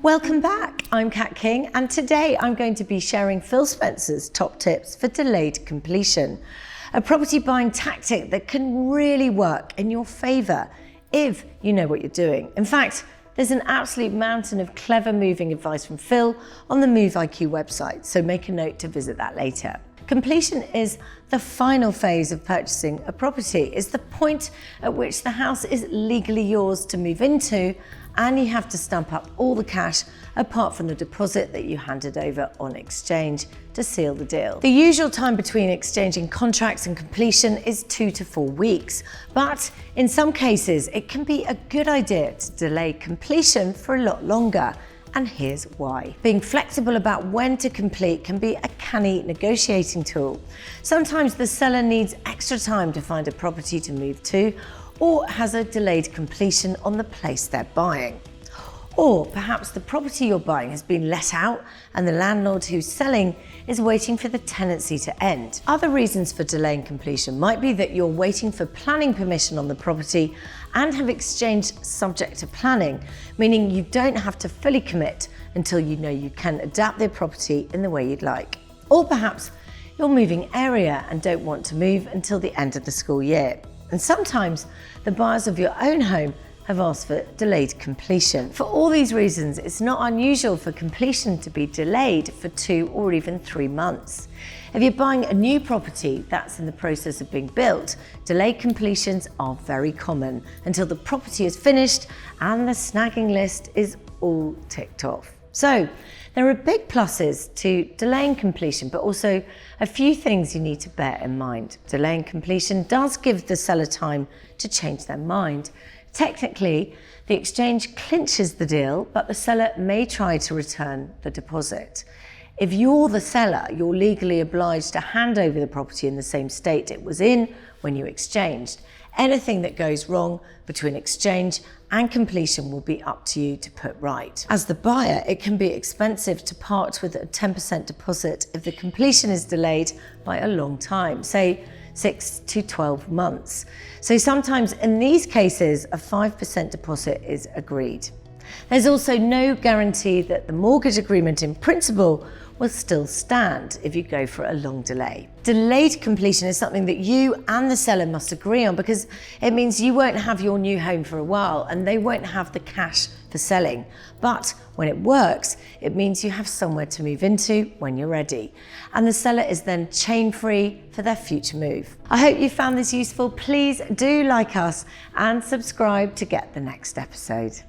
Welcome back, I'm Kat King, and today I'm going to be sharing Phil Spencer's top tips for delayed completion, a property buying tactic that can really work in your favour if you know what you're doing. In fact, there's an absolute mountain of clever moving advice from Phil on the Move IQ website, so make a note to visit that later. Completion is the final phase of purchasing a property. It's the point at which the house is legally yours to move into, and you have to stamp up all the cash apart from the deposit that you handed over on exchange to seal the deal. The usual time between exchanging contracts and completion is 2 to 4 weeks, but in some cases it can be a good idea to delay completion for a lot longer. And here's why. Being flexible about when to complete can be a canny negotiating tool. Sometimes the seller needs extra time to find a property to move to, or has a delayed completion on the place they're buying. Or perhaps the property you're buying has been let out and the landlord who's selling is waiting for the tenancy to end. Other reasons for delaying completion might be that you're waiting for planning permission on the property and have exchanged subject to planning, meaning you don't have to fully commit until you know you can adapt the property in the way you'd like. Or perhaps you're moving area and don't want to move until the end of the school year. And sometimes the buyers of your own home have asked for delayed completion. For all these reasons, it's not unusual for completion to be delayed for 2 or even 3 months. If you're buying a new property that's in the process of being built, delayed completions are very common until the property is finished and the snagging list is all ticked off. So there are big pluses to delaying completion, but also a few things you need to bear in mind. Delaying completion does give the seller time to change their mind. Technically, the exchange clinches the deal, but the seller may try to return the deposit. If you're the seller, you're legally obliged to hand over the property in the same state it was in when you exchanged. Anything that goes wrong between exchange and completion will be up to you to put right. As the buyer, it can be expensive to part with a 10% deposit if the completion is delayed by a long time, say 6 to 12 months. So sometimes in these cases, a 5% deposit is agreed. There's also no guarantee that the mortgage agreement in principle will still stand if you go for a long delay. Delayed completion is something that you and the seller must agree on, because it means you won't have your new home for a while and they won't have the cash for selling. But when it works, it means you have somewhere to move into when you're ready. And the seller is then chain-free for their future move. I hope you found this useful. Please do like us and subscribe to get the next episode.